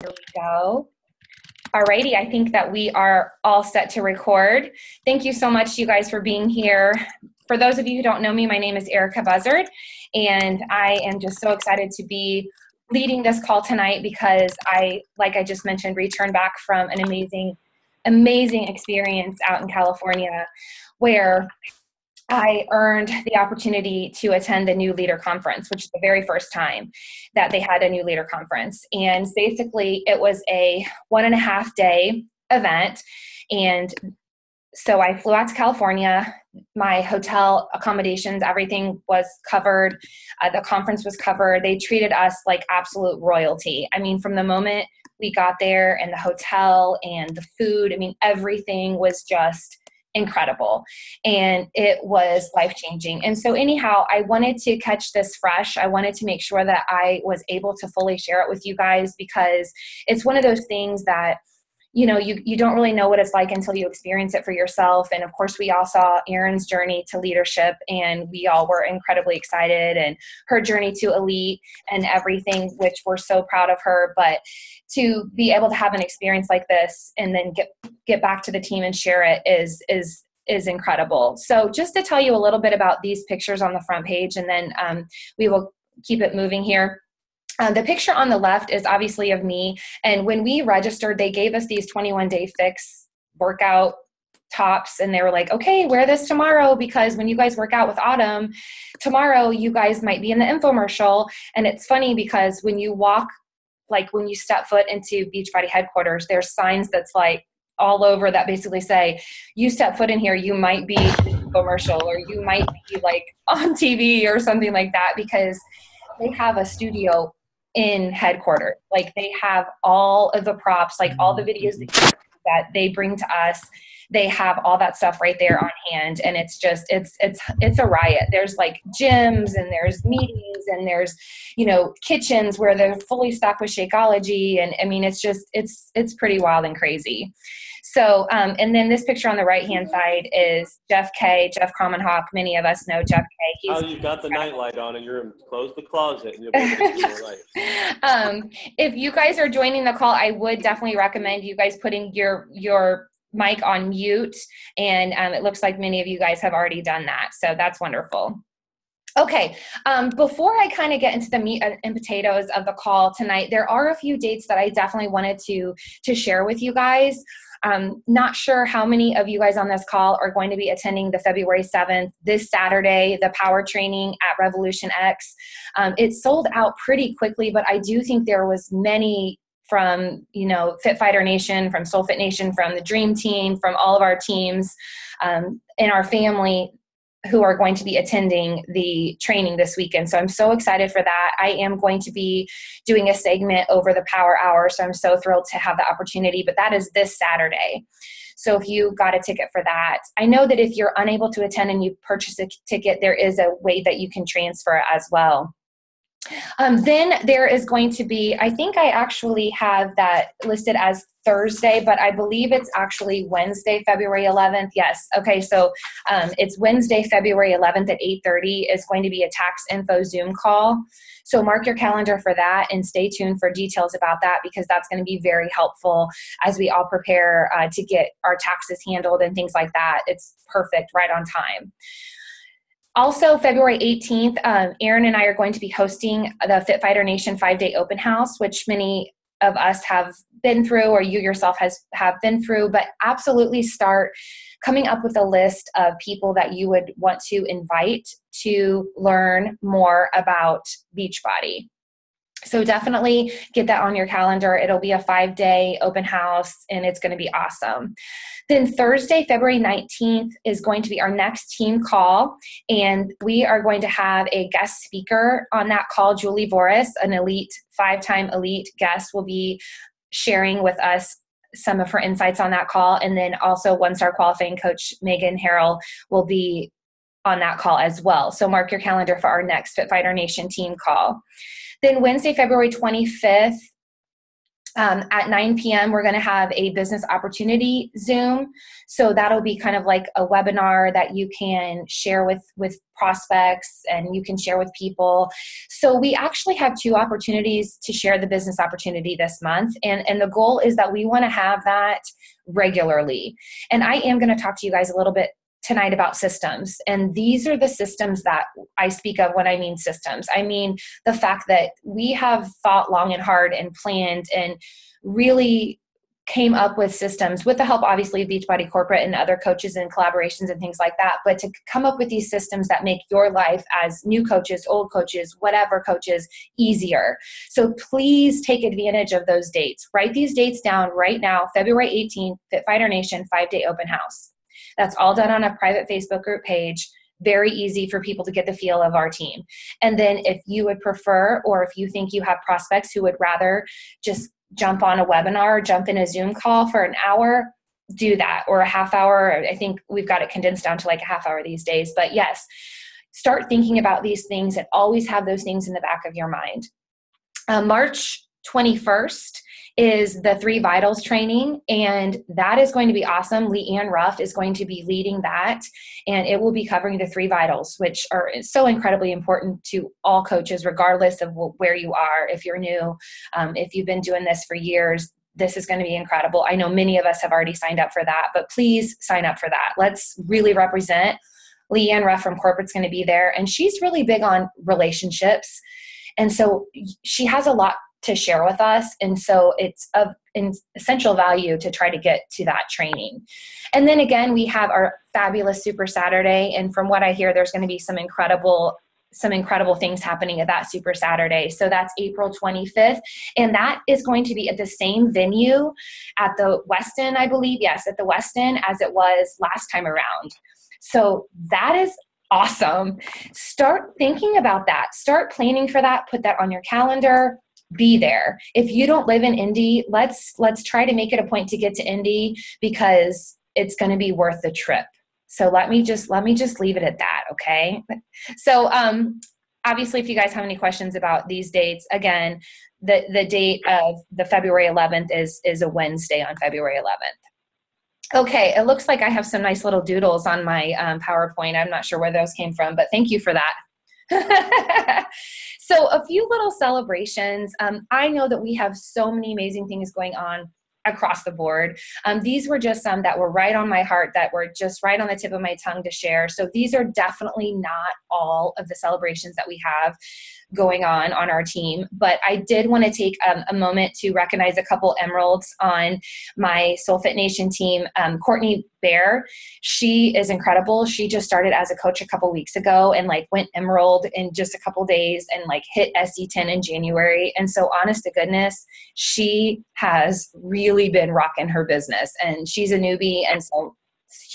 Here we go. Alrighty, I think that we are all set to record. Thank you so much, you guys, for being here. For those of you who don't know me, my name is Erika Buzzard, and I am just so excited to be leading this call tonight because like I just mentioned, returned back from an amazing experience out in California where I earned the opportunity to attend the New Leader Conference, which is the very first time that they had a New Leader Conference. And basically, it was a 1.5 day event. And so I flew out to California. My hotel accommodations, everything was covered. The conference was covered. They treated us like absolute royalty. I mean, from the moment we got there and the hotel and the food, I mean, everything was just incredible, and it was life-changing. And so anyhow, I wanted to catch this fresh. I wanted to make sure that I was able to fully share it with you guys, because it's one of those things that, you know, you don't really know what it's like until you experience it for yourself. And of course, we all saw Erin's journey to leadership, and we all were incredibly excited, and her journey to elite and everything, which we're so proud of her. But to be able to have an experience like this and then get back to the team and share it is incredible. So just to tell you a little bit about these pictures on the front page, and then we will keep it moving here. The picture on the left is obviously of me. And when we registered, they gave us these 21-day fix workout tops. And they were like, okay, wear this tomorrow, because when you guys work out with Autumn, tomorrow you guys might be in the infomercial. And it's funny because when you walk, like when you step foot into Beachbody headquarters, there's signs that's like all over that basically say, you step foot in here, you might be in the infomercial, or you might be like on TV or something like that, because they have a studio in headquarters. Like they have all of the props, like all the videos that they bring to us. They have all that stuff right there on hand. And it's just, it's a riot. There's like gyms, and there's meetings, and there's, you know, kitchens where they're fully stocked with Shakeology. And I mean, it's just, it's pretty wild and crazy. So, and then this picture on the right-hand side is Jeff K, Jeff Cromenhawk. Many of us know Jeff K. Oh, you got the nightlight on in your room. Close the closet and you'll be able to see the light. If you guys are joining the call, I would definitely recommend you guys putting your mic on mute. And it looks like many of you guys have already done that. So that's wonderful. Okay, before I kind of get into the meat and potatoes of the call tonight, there are a few dates that I definitely wanted to share with you guys. Not sure how many of you guys on this call are going to be attending the February 7th, this Saturday, the power training at Revolution X. It sold out pretty quickly, but I do think there was many from, you know, Fit Fighter Nation, from Soul Fit Nation, from the Dream Team, from all of our teams in our family who are going to be attending the training this weekend. So I'm so excited for that. I am going to be doing a segment over the Power Hour, so I'm so thrilled to have the opportunity, but that is this Saturday. So if you got a ticket for that, I know that if you're unable to attend and you purchase a ticket, there is a way that you can transfer as well. Then there is going to be, I think I actually have that listed as Thursday, but I believe it's actually Wednesday, February 11th. Yes. Okay. So it's Wednesday, February 11th at 8:30 is going to be a tax info Zoom call. So mark your calendar for that and stay tuned for details about that, because that's going to be very helpful as we all prepare to get our taxes handled and things like that. It's perfect, right on time. Also, February 18th, Erin and I are going to be hosting the Fit Fighter Nation 5-day open house, which many of us have been through, or you yourself have been through, but absolutely start coming up with a list of people that you would want to invite to learn more about Beachbody. So definitely get that on your calendar. It'll be a 5-day open house, and it's going to be awesome. Then Thursday, February 19th is going to be our next team call, and we are going to have a guest speaker on that call. Julie Voris, an elite, 5-time elite guest, will be sharing with us some of her insights on that call. And then also one-star qualifying coach Megan Harrell will be on that call as well. So mark your calendar for our next Fit Fighter Nation team call. Then Wednesday, February 25th, At 9 p.m., we're going to have a business opportunity Zoom. So that'll be kind of like a webinar that you can share with prospects and you can share with people. So we actually have 2 opportunities to share the business opportunity this month. And the goal is that we want to have that regularly. And I am going to talk to you guys a little bit tonight about systems. And these are the systems that I speak of when I mean systems. I mean the fact that we have thought long and hard and planned and really came up with systems with the help, obviously, of Beachbody Corporate and other coaches and collaborations and things like that. But to come up with these systems that make your life as new coaches, old coaches, whatever coaches, easier. So please take advantage of those dates. Write these dates down right now. February 18th, Fit Fighter Nation 5-day open house. That's all done on a private Facebook group page. Very easy for people to get the feel of our team. And then if you would prefer, or if you think you have prospects who would rather just jump on a webinar, jump in a Zoom call for an hour, do that, or a half hour. I think we've got it condensed down to like a half hour these days. But yes, start thinking about these things and always have those things in the back of your mind. March 21st is the 3 Vitals training, and that is going to be awesome. Leanne Ruff is going to be leading that, and it will be covering the 3 Vitals, which are so incredibly important to all coaches, regardless of where you are. If you're new, if you've been doing this for years, this is going to be incredible. I know many of us have already signed up for that, but please sign up for that. Let's really represent. Leanne Ruff from Corporate's going to be there, and she's really big on relationships. And so she has a lot to share with us. And so it's of essential value to try to get to that training. And then again, we have our fabulous Super Saturday. And from what I hear, there's going to be some incredible things happening at that Super Saturday. So that's April 25th. And that is going to be at the same venue at the Westin, I believe. Yes, at the Westin as it was last time around. So that is awesome. Start thinking about that. Start planning for that. Put that on your calendar. Be there. If you don't live in Indy, let's try to make it a point to get to Indy, because it's going to be worth the trip. So let me just leave it at that. Okay. So, obviously, if you guys have any questions about these dates, again, the date of the February 11th is a Wednesday on February 11th. Okay, it looks like I have some nice little doodles on my PowerPoint. I'm not sure where those came from, but thank you for that. So a few little celebrations. I know that we have so many amazing things going on across the board. These were just some that were right on my heart, that were just right on the tip of my tongue to share. So these are definitely not all of the celebrations that we have going on our team, but I did want to take a moment to recognize a couple emeralds on my Soul Fit Nation team. Courtney Bear, she is incredible. She just started as a coach a couple weeks ago and went emerald in just a couple days and hit SC10 in January. And so honest to goodness, she has really been rocking her business, and she's a newbie. And so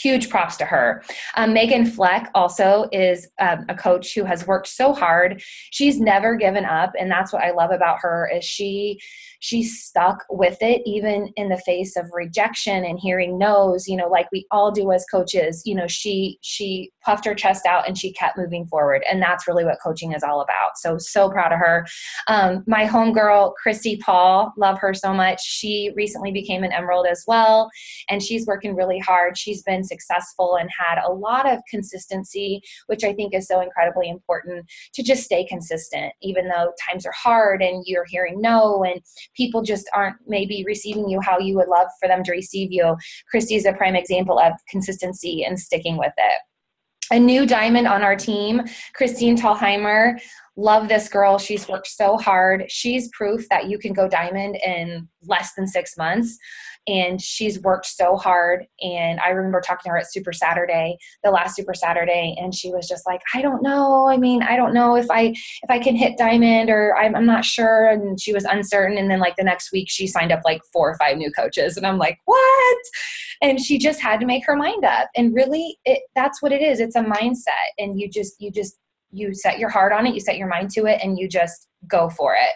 huge props to her. Megan Fleck also is a coach who has worked so hard. She's never given up. And that's what I love about her, is she's stuck with it, even in the face of rejection and hearing no's, like we all do as coaches. She puffed her chest out and she kept moving forward. And that's really what coaching is all about. So proud of her. My homegirl, Christy Paul, love her so much. She recently became an emerald as well. And she's working really hard. She's been successful and had a lot of consistency, which I think is so incredibly important, to just stay consistent, even though times are hard and you're hearing no and people just aren't maybe receiving you how you would love for them to receive you. Christy's a prime example of consistency and sticking with it. A new diamond on our team, Christine Tallheimer. Love this girl. She's worked so hard. She's proof that you can go diamond in less than 6 months. And she's worked so hard. And I remember talking to her at Super Saturday, the last Super Saturday, and she was just like, I don't know. I don't know if I can hit diamond, or I'm not sure. And she was uncertain. And then the next week she signed up 4 or 5 new coaches. And I'm like, what? And she just had to make her mind up. And really that's what it is. It's a mindset. And you set your heart on it, you set your mind to it, and you just go for it.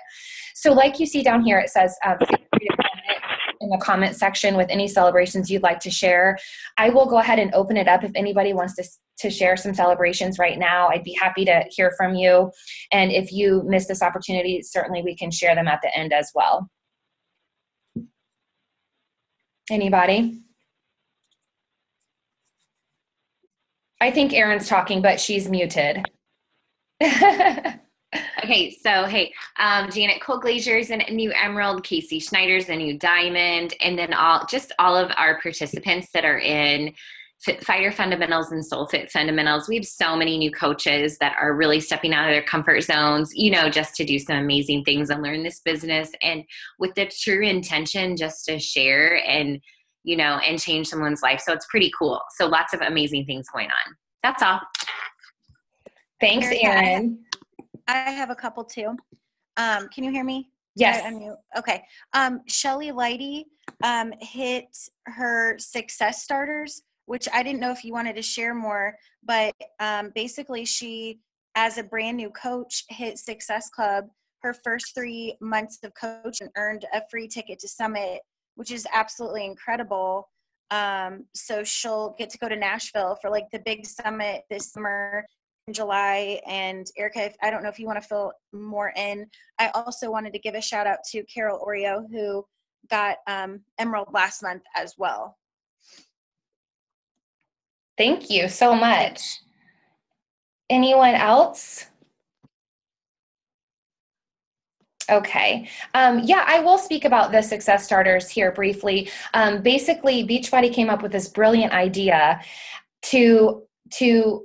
So like you see down here, it says, feel free to comment in the comment section with any celebrations you'd like to share. I will go ahead and open it up if anybody wants to share some celebrations right now. I'd be happy to hear from you. And if you missed this opportunity, certainly we can share them at the end as well. Anybody? I think Erin's talking, but she's muted. Okay, so hey, Janet Cole Glazier's a new emerald, Casey Schneider's a new diamond, and then all of our participants that are in Fighter Fundamentals and Soul Fit Fundamentals. We have so many new coaches that are really stepping out of their comfort zones, just to do some amazing things and learn this business, and with the true intention just to share and and change someone's life. So it's pretty cool. So lots of amazing things going on. That's all. Thanks, Erin. I have a couple too. Can you hear me? Yes. Okay. Shelly Lighty hit her success starters, which I didn't know if you wanted to share more, but basically she, as a brand new coach, hit Success Club her first 3 months of coaching, earned a free ticket to Summit, which is absolutely incredible. So she'll get to go to Nashville for like the big summit this summer in July. And Erika, I don't know if you want to fill more in. I also wanted to give a shout out to Carol Oreo, who got Emerald last month as well. Thank you so much. Anyone else? Okay. Yeah, I will speak about the success starters here briefly. Basically, Beachbody came up with this brilliant idea to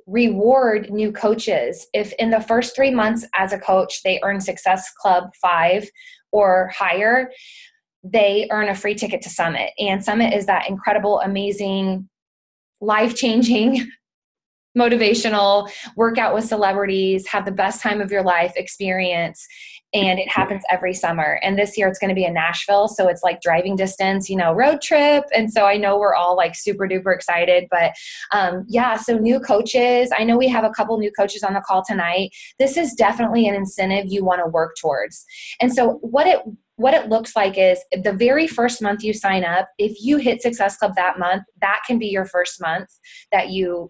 reward new coaches. If in the first 3 months as a coach, they earn Success Club 5 or higher, they earn a free ticket to Summit. And Summit is that incredible, amazing, life-changing, motivational workout with celebrities, have the best time of your life experience. And it happens every summer. And this year it's going to be in Nashville. So it's like driving distance, road trip. And so I know we're all like super duper excited, but yeah, so new coaches, I know we have a couple new coaches on the call tonight. This is definitely an incentive you want to work towards. And so what it looks like is the very first month you sign up, if you hit Success Club that month, that can be your first month that you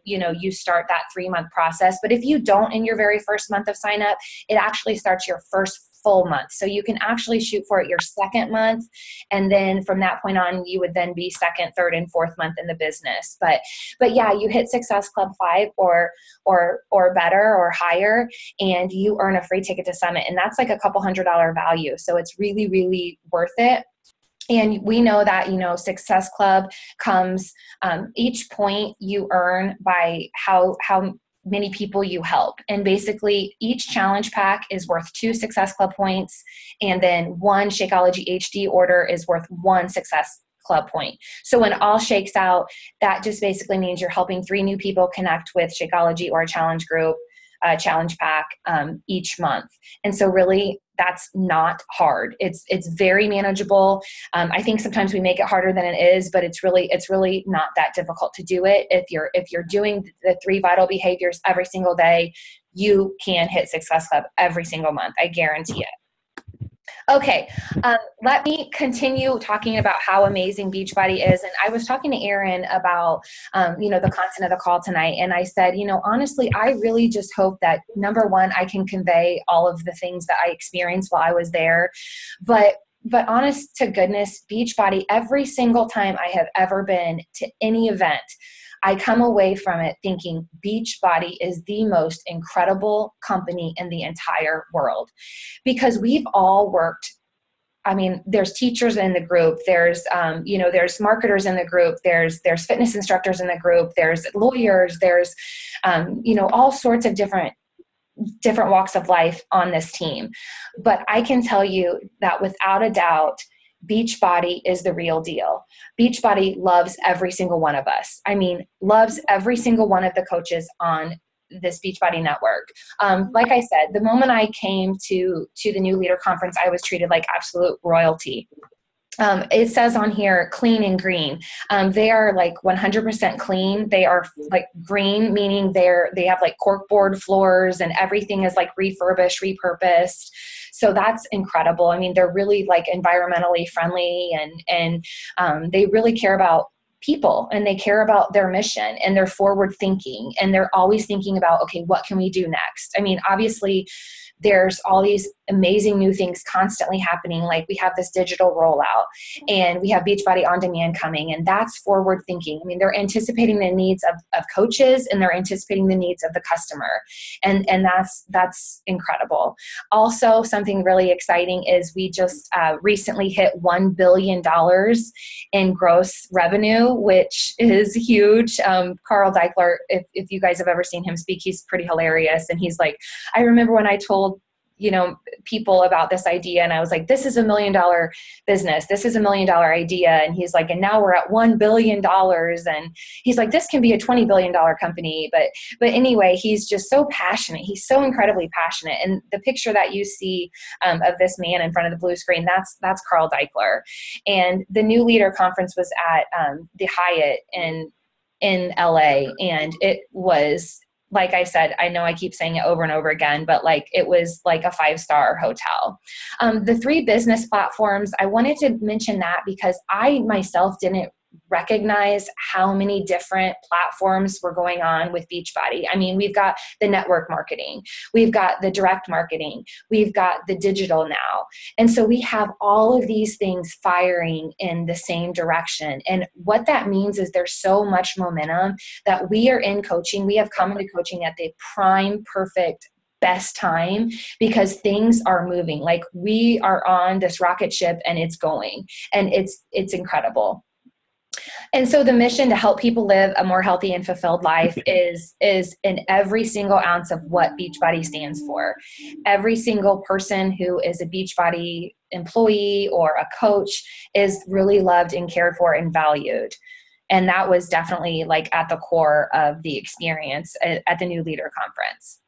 start that 3-month process. But if you don't in your very first month of sign up, it actually starts your first full month. So you can actually shoot for it your second month. And then from that point on, you would then be second, third, and fourth month in the business. But yeah, you hit Success Club 5 or better or higher, and you earn a free ticket to Summit. And that's like a couple $100 value. So it's really, really worth it. And we know that, Success Club comes, each point you earn by how many people you help. And basically each challenge pack is worth 2 Success Club points. And then 1 Shakeology HD order is worth 1 Success Club point. So when all shakes out, that just basically means you're helping 3 new people connect with Shakeology or a challenge group, challenge pack each month. And so really that's not hard. It's very manageable. I think sometimes we make it harder than it is, but it's really not that difficult to do it. If you're doing the 3 vital behaviors every single day, you can hit Success Club every single month. I guarantee it. Okay, let me continue talking about how amazing Beachbody is. And I was talking to Erin about, the content of the call tonight. And I said, honestly, I really just hope that, number one, I can convey all of the things that I experienced while I was there. But honest to goodness, Beachbody, every single time I have ever been to any event, I come away from it thinking Beachbody is the most incredible company in the entire world, because we've all worked. I mean, there's teachers in the group, there's, there's marketers in the group, there's fitness instructors in the group, there's lawyers, there's, all sorts of different walks of life on this team. But I can tell you that without a doubt, Beachbody is the real deal. Beachbody loves every single one of us. I mean, loves every single one of the coaches on this Beachbody network. Like I said, the moment I came to the New Leader Conference, I was treated like absolute royalty. It says on here, clean and green. They are like 100% clean. They are like green, meaning they have like corkboard floors and everything is like refurbished, repurposed. So that's incredible. I mean, they're really like environmentally friendly and they really care about people and they care about their mission and they're forward thinking and they're always thinking about, okay, what can we do next? I mean, obviously there's all these amazing new things constantly happening. Like we have this digital rollout, and we have Beachbody On Demand coming, and that's forward thinking. I mean, they're anticipating the needs of coaches, and they're anticipating the needs of the customer. And that's incredible. Also, something really exciting is we just recently hit $1 billion in gross revenue, which is huge. Carl Deichler, if you guys have ever seen him speak, he's pretty hilarious. And he's like, I remember when I told people about this idea, and I was like, this is $1 million business. This is $1 million idea. And he's like, and now we're at $1 billion. And he's like, this can be a $20 billion company. But anyway, he's just so passionate. He's so incredibly passionate. And the picture that you see of this man in front of the blue screen, that's Carl Deichler. And the New Leader Conference was at the Hyatt in LA. And it was, like I said, I know I keep saying it over and over again, but like it was like a 5-star hotel. The 3 business platforms, I wanted to mention that because I myself didn't recognize how many different platforms were going on with Beachbody. I mean, we've got the network marketing, we've got the direct marketing, we've got the digital now. And so we have all of these things firing in the same direction. And what that means is there's so much momentum that we are in coaching. We have come into coaching at the prime, perfect, best time because things are moving. Like we are on this rocket ship and it's going, and it's incredible. And so the mission to help people live a more healthy and fulfilled life is in every single ounce of what Beachbody stands for. Every single person who is a Beachbody employee or a coach is really loved and cared for and valued. And that was definitely like at the core of the experience at the New Leader Conference.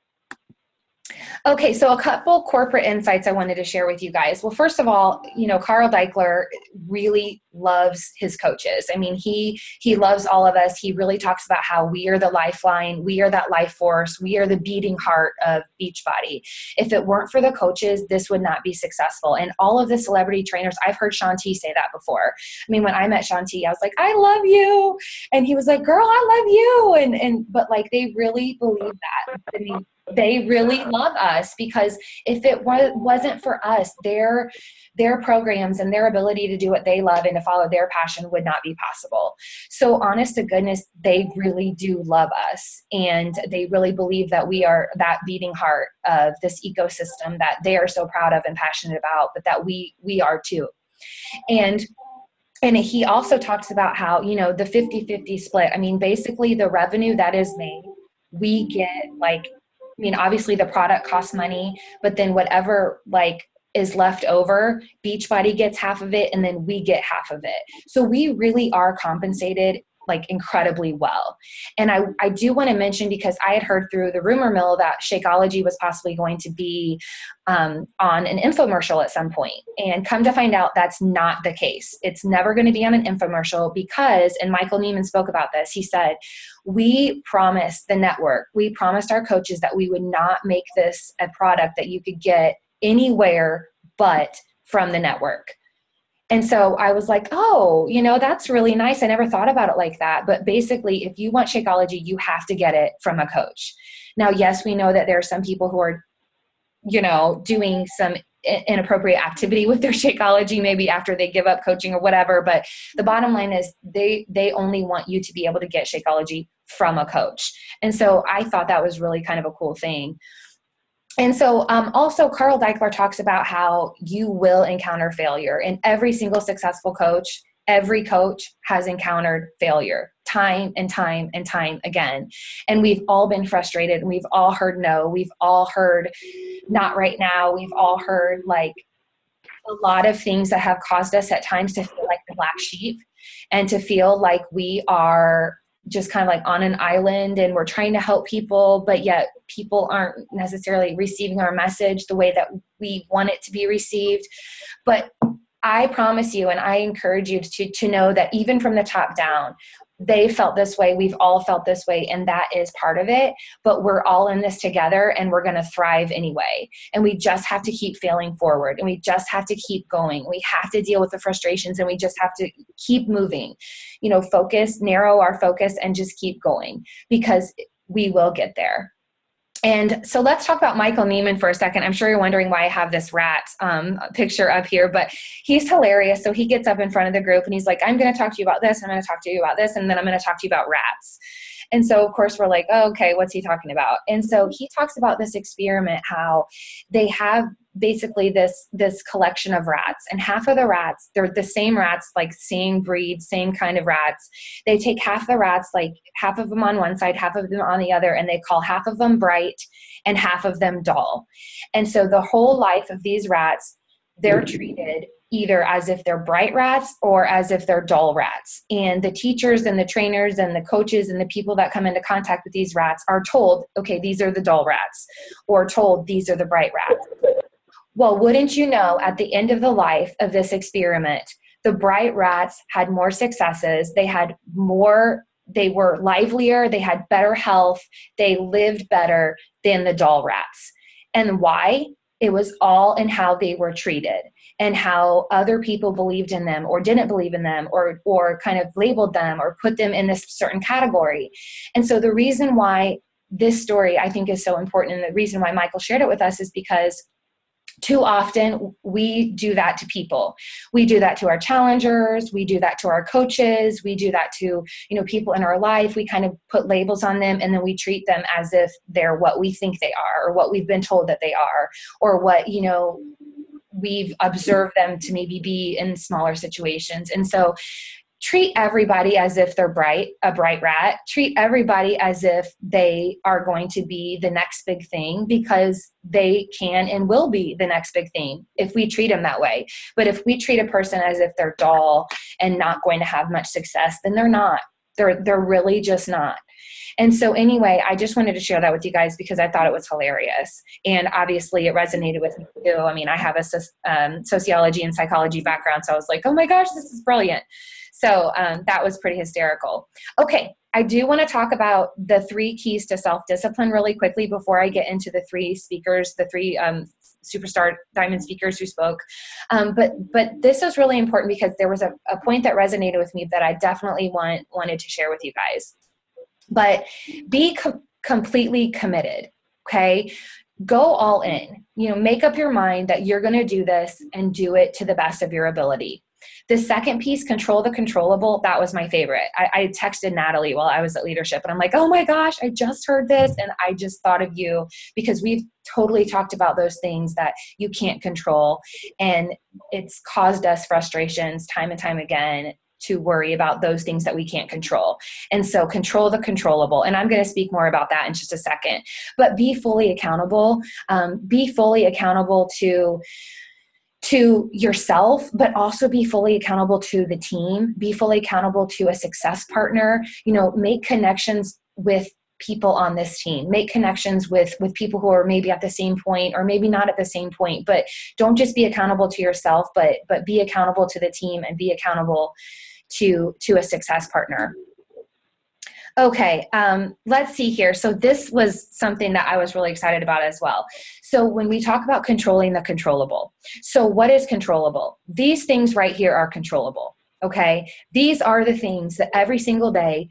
Okay, so a couple corporate insights I wanted to share with you guys. Well, first of all, Carl Deichler really loves his coaches. I mean, he loves all of us. He really talks about how we are the lifeline. We are that life force. We are the beating heart of Beachbody. If it weren't for the coaches, this would not be successful. And all of the celebrity trainers, I've heard Shanti say that before. I mean, when I met Shanti, I was like, I love you. And he was like, girl, I love you. But like, they really believe that. I mean, they really love us because if it wasn't for us, their programs and their ability to do what they love and to follow their passion would not be possible. So honest to goodness, they really do love us. And they really believe that we are that beating heart of this ecosystem that they are so proud of and passionate about, but that we are too. And he also talks about how, the 50-50 split. I mean, basically the revenue that is made, we get obviously the product costs money, but then whatever is left over, Beachbody gets half of it and then we get half of it. So we really are compensated incredibly well. And I do want to mention, because I had heard through the rumor mill that Shakeology was possibly going to be on an infomercial at some point. And come to find out, that's not the case. It's never going to be on an infomercial because, and Michael Neiman spoke about this, he said, we promised the network, we promised our coaches that we would not make this a product that you could get anywhere but from the network. And so I was like, oh, that's really nice. I never thought about it like that. But basically, if you want Shakeology, you have to get it from a coach. Now, yes, we know that there are some people who are, doing some inappropriate activity with their Shakeology, maybe after they give up coaching or whatever. But the bottom line is they only want you to be able to get Shakeology from a coach. And so I thought that was really kind of a cool thing. And so also Carl Deichler talks about how you will encounter failure. And every single successful coach, every coach has encountered failure time and time and time again. And we've all been frustrated, and we've all heard no. We've all heard not right now. We've all heard a lot of things that have caused us at times to feel like the black sheep and to feel like we are just kind of on an island and we're trying to help people, but yet people aren't necessarily receiving our message the way that we want it to be received. But I promise you, and I encourage you to know that even from the top down, they felt this way. We've all felt this way, and that is part of it. But we're all in this together, and we're going to thrive anyway. And we just have to keep failing forward, and we just have to keep going. We have to deal with the frustrations, and we just have to keep moving. Focus, narrow our focus, and just keep going, because we will get there. And so let's talk about Michael Neiman for a second. I'm sure you're wondering why I have this rat picture up here, but he's hilarious. So he gets up in front of the group and he's like, I'm going to talk to you about this. I'm going to talk to you about this. And then I'm going to talk to you about rats. And so, of course, we're like, oh, okay, what's he talking about? And so he talks about this experiment, how they have basically this collection of rats, and half of the rats, they're the same rats, like same breed, same kind of rats. They take half the rats, like half of them on one side, half of them on the other, and they call half of them bright and half of them dull. And so the whole life of these rats, they're treated either as if they're bright rats or as if they're dull rats. And the teachers and the trainers and the coaches and the people that come into contact with these rats are told, okay, these are the dull rats, or told these are the bright rats. Well, wouldn't you know, at the end of the life of this experiment, the bright rats had more successes. They had more, they were livelier, they had better health, they lived better than the dull rats. And why? It was all in how they were treated and how other people believed in them or didn't believe in them, or kind of labeled them or put them in this certain category. And so the reason why this story I think is so important, and the reason why Michael shared it with us, is because too often we do that to people. We do that to our challengers. We do that to our coaches. We do that to, people in our life. We kind of put labels on them, and then we treat them as if they're what we think they are, or what we've been told that they are, or what, we've observed them to maybe be in smaller situations. And so treat everybody as if they're a bright rat. Treat everybody as if they are going to be the next big thing, because they can and will be the next big thing if we treat them that way. But if we treat a person as if they're dull and not going to have much success, then they're not. They're really just not. And so anyway, I just wanted to share that with you guys because I thought it was hilarious. And obviously it resonated with me too. I mean, I have a sociology and psychology background, so I was like, oh my gosh, this is brilliant. So that was pretty hysterical. Okay, I do want to talk about the 3 keys to self-discipline really quickly before I get into the 3 speakers, the 3 superstar diamond speakers who spoke. But this is really important because there was a point that resonated with me that I definitely wanted to share with you guys. But be completely committed, okay? Go all in. Make up your mind that you're going to do this and do it to the best of your ability. The second piece, control the controllable, that was my favorite. I texted Natalie while I was at leadership, and I'm like, oh my gosh, I just heard this, and I just thought of you, because we've totally talked about those things that you can't control, and it's caused us frustrations time and time again to worry about those things that we can't control. And so control the controllable. And I'm going to speak more about that in just a second. But be fully accountable. Be fully accountable to yourself, but also be fully accountable to the team. Be fully accountable to a success partner. Make connections with people on this team. Make connections with people who are maybe at the same point or maybe not at the same point. But don't just be accountable to yourself, but be accountable to the team and be accountable to a success partner. Okay, let's see here. So this was something that I was really excited about as well. So when we talk about controlling the controllable, so what is controllable? These things right here are controllable, okay? These are the things that every single day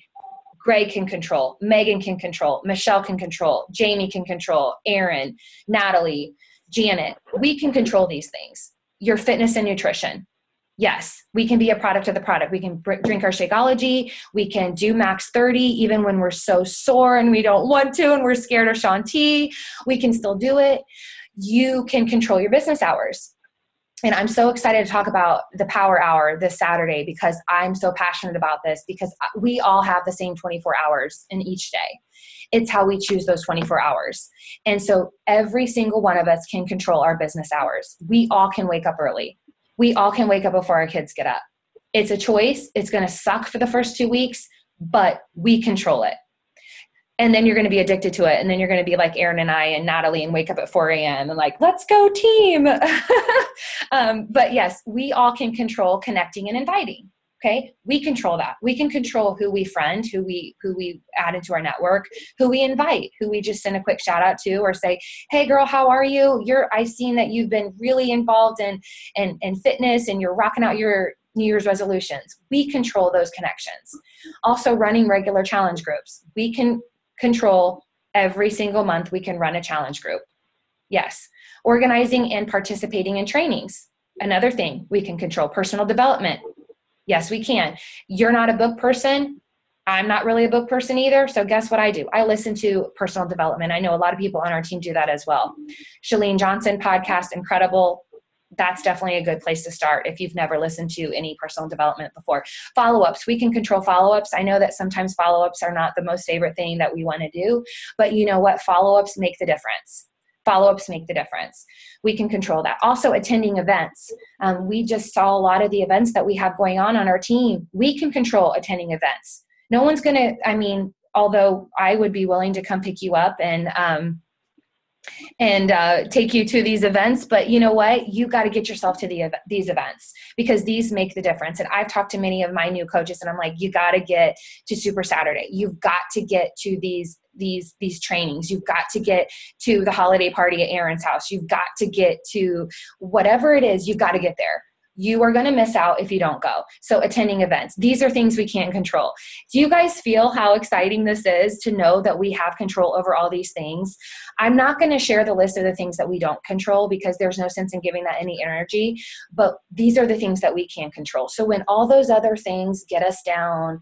Greg can control, Megan can control, Michelle can control, Jamie can control, Aaron, Natalie, Janet. We can control these things. Your fitness and nutrition. Yes, we can be a product of the product. We can drink our Shakeology. We can do max 30 even when we're so sore and we don't want to and we're scared of Shanti. We can still do it. You can control your business hours. And I'm so excited to talk about the Power Hour this Saturday because I'm so passionate about this, because we all have the same 24 hours in each day. It's how we choose those 24 hours. And so every single one of us can control our business hours. We all can wake up early. We all can wake up before our kids get up. It's a choice. It's going to suck for the first 2 weeks, but we control it. And then you're going to be addicted to it. And then you're going to be like Aaron and I and Natalie and wake up at 4 a.m. and like, let's go team. But yes, we all can control connecting and inviting. Okay. We control that. We can control who we friend, who we add into our network, who we invite, who we just send a quick shout out to, or say, hey girl, how are you? I've seen that you've been really involved in fitness and you're rocking out your New Year's resolutions. We control those connections. Also running regular challenge groups. We can control Every single month we can run a challenge group. Yes. Organizing and participating in trainings. Another thing we can control. Personal development. Yes, we can. You're not a book person. I'm not really a book person either. So guess what I do? I listen to personal development. I know a lot of people on our team do that as well. Chalene Johnson podcast, incredible. That's definitely a good place to start if you've never listened to any personal development before. Follow-ups. We can control follow-ups. I know that sometimes follow-ups are not the most favorite thing that we want to do, but you know what? Follow-ups make the difference. Follow-ups make the difference. We can control that. Also, attending events. We just saw a lot of the events that we have going on our team. We can control attending events. No one's going to, I mean, although I would be willing to come pick you up and take you to these events, but you know what? You got to get yourself to these events because these make the difference. And I've talked to many of my new coaches and I'm like, you got to get to Super Saturday. You've got to get to these trainings. You've got to get to the holiday party at Aaron's house. You've got to get to whatever it is, you've got to get there. You are going to miss out if you don't go. So attending events, these are things we can't control. Do you guys feel how exciting this is to know that we have control over all these things? I'm not going to share the list of the things that we don't control because there's no sense in giving that any energy, but these are the things that we can control. So when all those other things get us down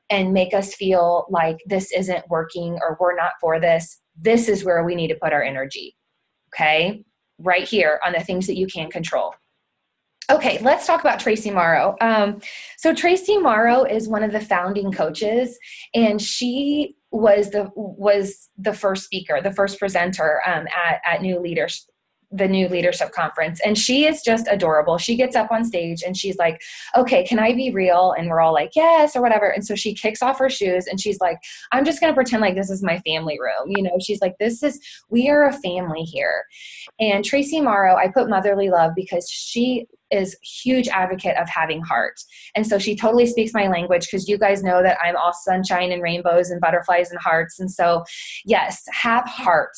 and make us feel like this isn't working or we're not for this, this is where we need to put our energy. Okay? Right here on the things that you can control. Okay, let's talk about Tracy Morrow. So Tracy Morrow is one of the founding coaches, and she was the first speaker, the first presenter at the New Leadership Conference. And she is just adorable. She gets up on stage and she's like, okay, can I be real? And we're all like, yes, or whatever. And so she kicks off her shoes and she's like, I'm just going to pretend like this is my family room. You know, she's like, we are a family here. And Tracy Morrow, I put motherly love because she is a huge advocate of having heart. And so she totally speaks my language because you guys know that I'm all sunshine and rainbows and butterflies and hearts. And so yes, have heart,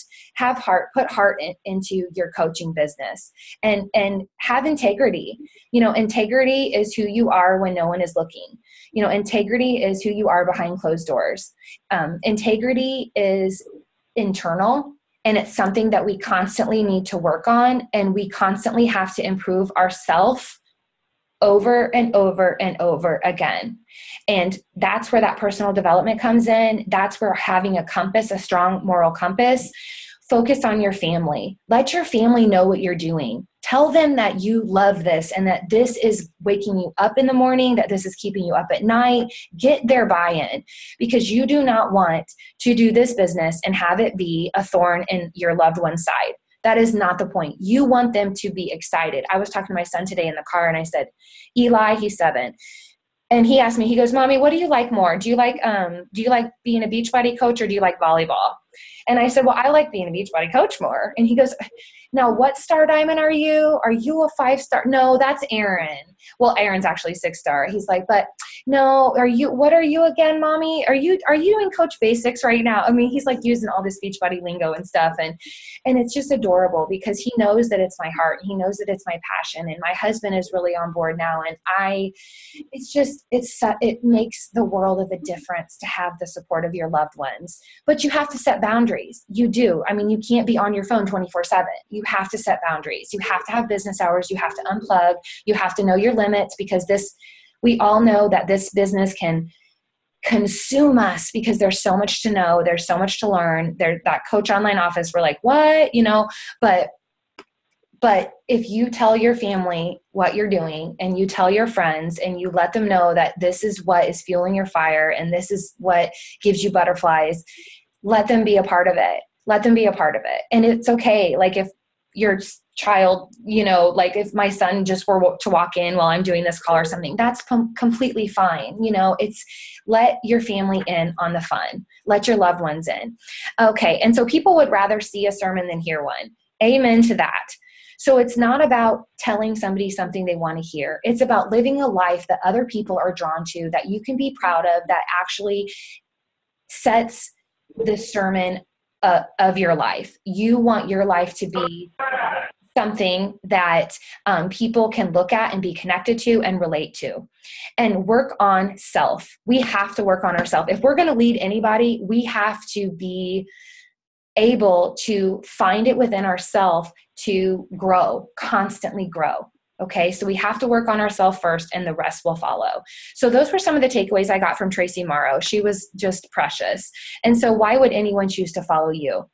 put heart into your coaching business and have integrity. You know, integrity is who you are when no one is looking. You know, integrity is who you are behind closed doors. Integrity is internal. And it's something that we constantly need to work on, and we constantly have to improve ourselves over and over and over again. And that's where that personal development comes in. That's where having a compass, a strong moral compass, focus on your family. Let your family know what you're doing. Tell them that you love this and that this is waking you up in the morning, that this is keeping you up at night. Get their buy-in because you do not want to do this business and have it be a thorn in your loved one's side. That is not the point. You want them to be excited. I was talking to my son today in the car and I said, Eli, he's 7. And he asked me, he goes, Mommy, what do you like more? Do you like being a Beachbody coach or do you like volleyball? And I said, well, I like being a Beachbody coach more. And he goes, now what star diamond are you? Are you a 5-star? No, that's Aaron. Well, Aaron's actually 6-star. He's like, but no, what are you again, Mommy? Are you doing Coach Basics right now? I mean, he's like using all this Beachbody lingo and stuff. And it's just adorable because he knows that it's my heart. He knows that it's my passion. And my husband is really on board now. And it makes the world of a difference to have the support of your loved ones. But you have to set boundaries. You do. I mean, you can't be on your phone 24/7. You have to set boundaries. You have to have business hours. You have to unplug. You have to know your limits because we all know that this business can consume us because there's so much to know. There's so much to learn. That Coach Online office, we're like, what? You know, but if you tell your family what you're doing and you tell your friends and you let them know that this is what is fueling your fire and this is what gives you butterflies, let them be a part of it. Let them be a part of it. And it's okay. Like if your child, you know, like if my son just were to walk in while I'm doing this call or something, that's completely fine. You know, it's let your family in on the fun. Let your loved ones in. Okay. And so people would rather see a sermon than hear one. Amen to that. So it's not about telling somebody something they want to hear. It's about living a life that other people are drawn to, that you can be proud of, that actually sets the sermon of your life. You want your life to be something that people can look at and be connected to and relate to, and work on self. We have to work on ourselves. If we're going to lead anybody, we have to be able to find it within ourselves to grow, constantly grow. Okay, so we have to work on ourselves first and the rest will follow. So those were some of the takeaways I got from Tracy Morrow. She was just precious. And so why would anyone choose to follow you?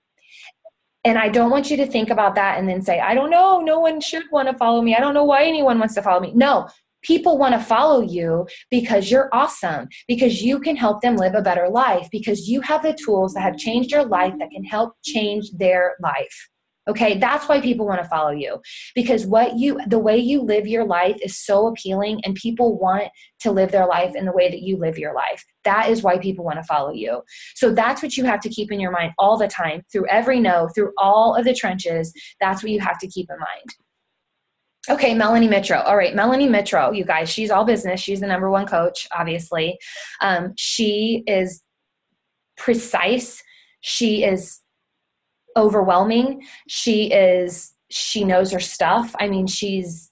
And I don't want you to think about that and then say, I don't know, no one should want to follow me. I don't know why anyone wants to follow me. No, people want to follow you because you're awesome, because you can help them live a better life, because you have the tools that have changed your life that can help change their life. Okay, that's why people want to follow you, because the way you live your life is so appealing, and people want to live their life in the way that you live your life. That is why people want to follow you. So that's what you have to keep in your mind all the time, through every no, through all of the trenches. That's what you have to keep in mind. Okay, Melanie Mitro. All right, Melanie Mitro, you guys, she's all business. She's the #1 coach, obviously. She is precise. She is overwhelming. She knows her stuff. I mean, she's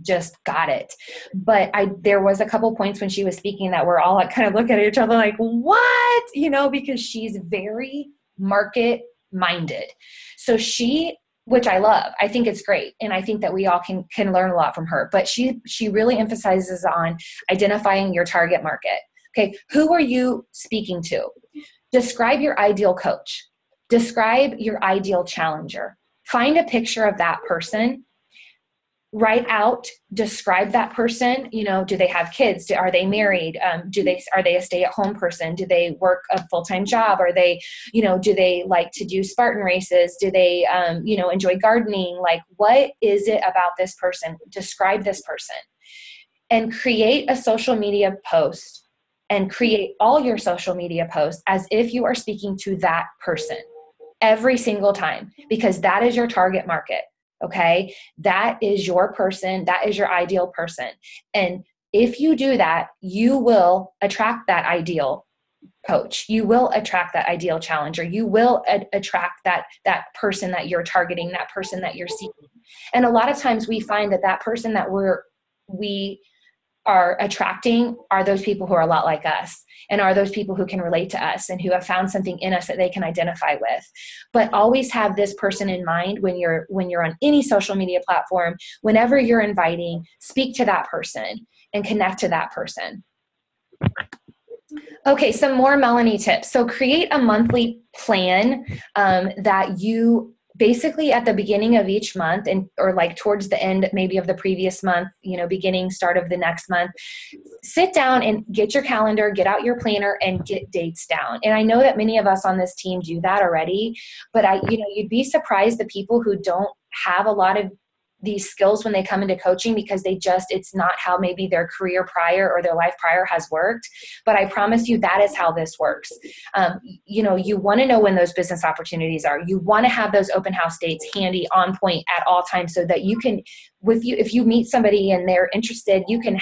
just got it. But there was a couple points when she was speaking that we're all like, kind of looking at each other like, what? Because she's very market minded. So which I love. I think it's great. And I think that we all can learn a lot from her. But she really emphasizes on identifying your target market. Okay. Who are you speaking to? Describe your ideal coach. Describe your ideal challenger. Find a picture of that person. Write out, describe that person. Do they have kids? Are they married? Are they a stay-at-home person? Do they work a full-time job? Are they, do they like to do Spartan races? Do they, enjoy gardening? Like, what is it about this person? Describe this person and create a social media post, and create all your social media posts as if you are speaking to that person every single time, because that is your target market. Okay. That is your person. That is your ideal person. And if you do that, you will attract that ideal coach. You will attract that ideal challenger. You will attract that person that you're targeting, that person that you're seeking. And a lot of times we find that person that we are attracting are those people who are a lot like us, and are those people who can relate to us and who have found something in us that they can identify with. But always have this person in mind when you're on any social media platform. Whenever you're inviting, speak to that person and connect to that person. Okay, some more Melanie tips. So create a monthly plan that you basically at the beginning of each month, or like towards the end maybe of the previous month, start of the next month, sit down and get your calendar, get out your planner and get dates down. And I know that many of us on this team do that already, but you'd be surprised the people who don't have a lot of these skills when they come into coaching, because it's not how maybe their career prior or their life prior has worked. But I promise you that is how this works. You want to know when those business opportunities are. You want to have those open house dates handy, on point at all times, so that you can, if you meet somebody and they're interested, you can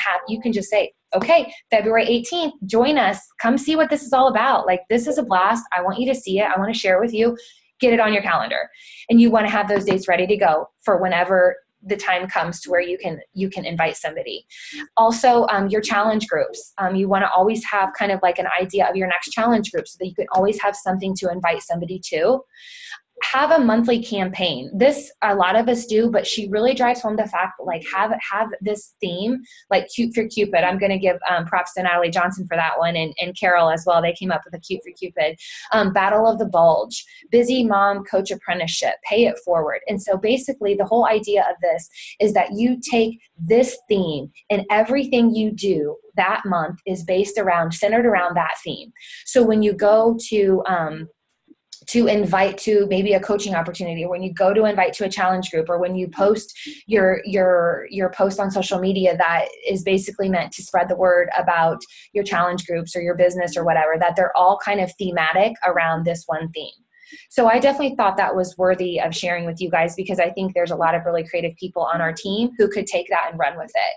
just say, okay, February 18th, join us. Come see what this is all about. Like, this is a blast. I want you to see it. I want to share it with you. Get it on your calendar. And you want to have those dates ready to go for whenever the time comes to where you can invite somebody. Also, your challenge groups. You want to always have kind of like an idea of your next challenge group, so that you can always have something to invite somebody to. Have a monthly campaign. This a lot of us do, but she really drives home the fact that, like, have this theme, like Cute for Cupid. I'm going to give props to Natalie Johnson for that one, and Carol as well. They came up with a Cute for Cupid. Battle of the Bulge, Busy Mom Coach Apprenticeship, Pay It Forward. And so basically the whole idea of this is that you take this theme, and everything you do that month is centered around that theme. So when you go to invite to maybe a coaching opportunity, or when you go to invite to a challenge group, or when you post your post on social media that is basically meant to spread the word about your challenge groups or your business or whatever, that they're all kind of thematic around this one theme. So I definitely thought that was worthy of sharing with you guys, because I think there's a lot of really creative people on our team who could take that and run with it.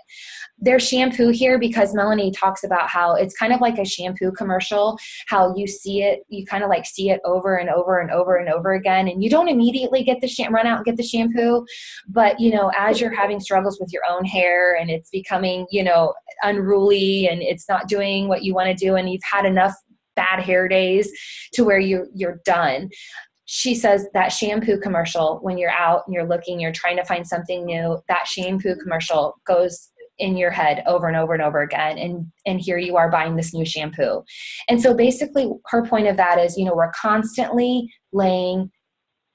There's shampoo here, because Melanie talks about how it's kind of like a shampoo commercial, how you see it, you kind of like see it over and over and over and over again. And you don't immediately get run out and get the shampoo. But, as you're having struggles with your own hair and it's becoming, unruly, and it's not doing what you want to do, and you've had enough bad hair days to where you're done, she says that shampoo commercial, when you're out and you're looking, you're trying to find something new, that shampoo commercial goes in your head over and over and over again. And here you are buying this new shampoo. And so basically her point of that is, we're constantly laying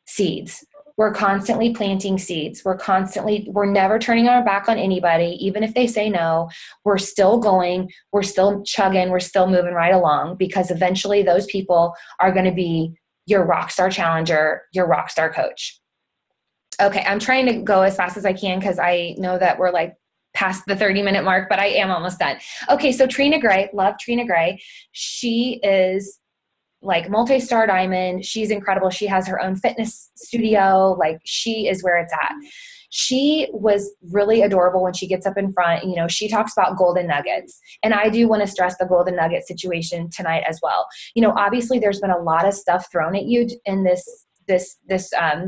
seeds. We're constantly planting seeds. We're never turning our back on anybody. Even if they say no, we're still going, we're still chugging, we're still moving right along, because eventually those people are going to be your rock star challenger, your rock star coach. Okay. I'm trying to go as fast as I can, because I know that we're like past the 30-minute mark, but I am almost done. Okay. So Trina Gray, love Trina Gray. She is like multi-star diamond. She's incredible. She has her own fitness studio. Like, she is where it's at. She was really adorable when she gets up in front. She talks about golden nuggets. And I do want to stress the golden nugget situation tonight as well. Obviously there's been a lot of stuff thrown at you in this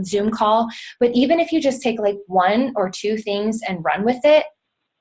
Zoom call, but even if you just take like one or two things and run with it,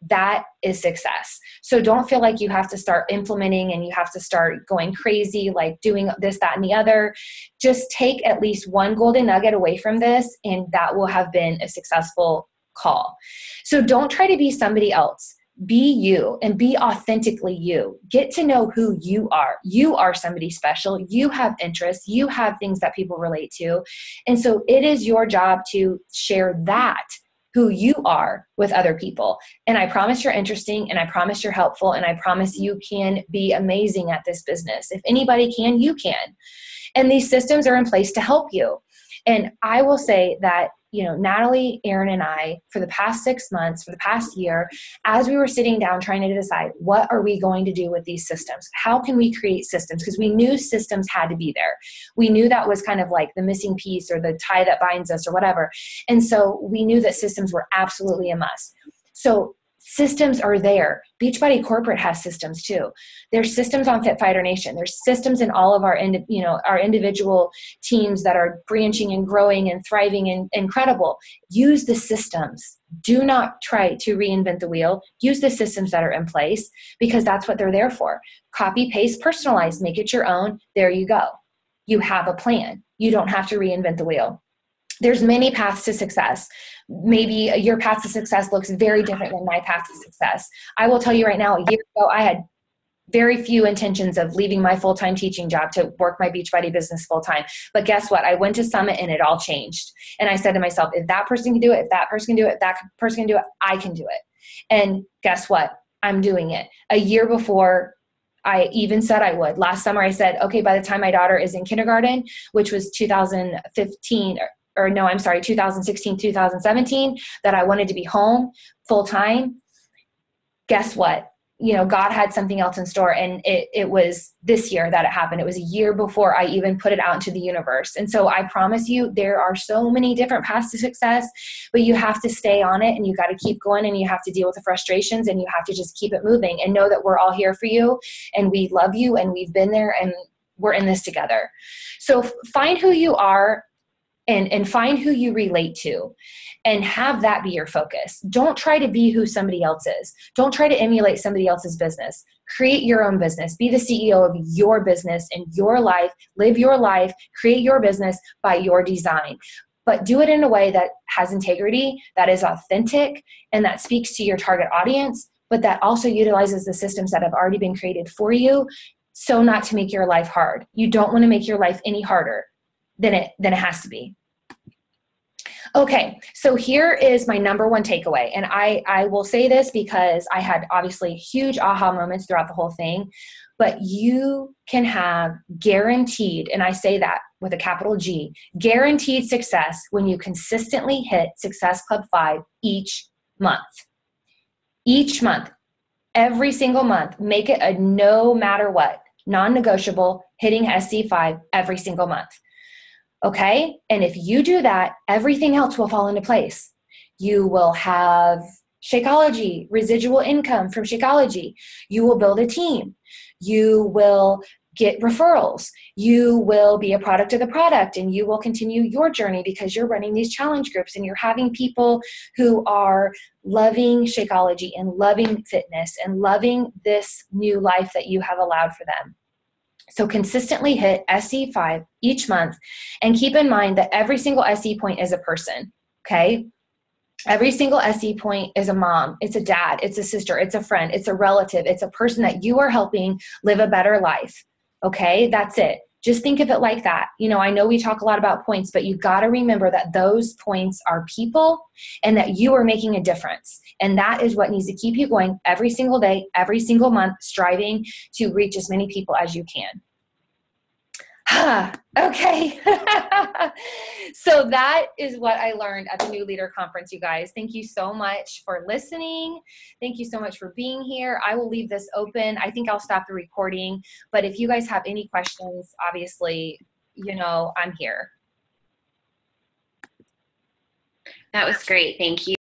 that is success. So don't feel like you have to start implementing and you have to start going crazy, like doing this, that, and the other. Just take at least one golden nugget away from this, and that will have been a successful call. So don't try to be somebody else. Be you and be authentically you. Get to know who you are. You are somebody special. You have interests. You have things that people relate to. And so it is your job to share that, who you are, with other people. And I promise you're interesting, and I promise you're helpful, and I promise you can be amazing at this business. If anybody can, you can. And these systems are in place to help you. And I will say that, Natalie, Aaron, and I, for the past 6 months, for the past year, as we were sitting down trying to decide, what are we going to do with these systems? How can we create systems? Because we knew systems had to be there. We knew that was kind of like the missing piece, or the tie that binds us, or whatever. And so we knew that systems were absolutely a must. So systems are there. Beachbody Corporate has systems too. There's systems on Fit Fighter Nation. There's systems in all of our, our individual teams that are branching and growing and thriving and incredible. Use the systems. Do not try to reinvent the wheel. Use the systems that are in place, because that's what they're there for. Copy, paste, personalize, make it your own. There you go. You have a plan. You don't have to reinvent the wheel. There's many paths to success. Maybe your path to success looks very different than my path to success. I will tell you right now, a year ago, I had very few intentions of leaving my full-time teaching job to work my Beachbody business full-time. But guess what? I went to Summit and it all changed. And I said to myself, if that person can do it, if that person can do it, if that person can do it, I can do it. And guess what? I'm doing it. A year before I even said I would. Last summer I said, okay, by the time my daughter is in kindergarten, which was 2016, 2017, that I wanted to be home full time. Guess what? God had something else in store, and it was this year that it happened. It was a year before I even put it out into the universe. And so I promise you, there are so many different paths to success, but you have to stay on it, and you got to keep going, and you have to deal with the frustrations, and you have to just keep it moving and know that we're all here for you, and we love you, and we've been there, and we're in this together. So find who you are, and find who you relate to, and have that be your focus. Don't try to be who somebody else is. Don't try to emulate somebody else's business. Create your own business. Be the CEO of your business and your life. Live your life. Create your business by your design. But do it in a way that has integrity, that is authentic, and that speaks to your target audience, but that also utilizes the systems that have already been created for you, so not to make your life hard. You don't want to make your life any harder than it has to be. Okay, so here is my number one takeaway. And I will say this because I had obviously huge aha moments throughout the whole thing, but you can have guaranteed, and I say that with a capital G, guaranteed success when you consistently hit Success Club 5 each month. Each month, every single month, make it a no matter what, non-negotiable, hitting SC5 every single month. Okay? And if you do that, everything else will fall into place. You will have Shakeology, residual income from Shakeology. You will build a team. You will get referrals. You will be a product of the product, and you will continue your journey because you're running these challenge groups and you're having people who are loving Shakeology and loving fitness and loving this new life that you have allowed for them. So consistently hit SE5 each month, and keep in mind that every single SE point is a person, okay? Every single SE point is a mom, it's a dad, it's a sister, it's a friend, it's a relative, it's a person that you are helping live a better life, okay? That's it. Just think of it like that. You know, I know we talk a lot about points, but you got to remember that those points are people and that you are making a difference. And that is what needs to keep you going every single day, every single month, striving to reach as many people as you can. Okay. So that is what I learned at the New Leader Conference, you guys. Thank you so much for listening. Thank you so much for being here. I will leave this open. I think I'll stop the recording, but if you guys have any questions, obviously, you know, I'm here. That was great. Thank you.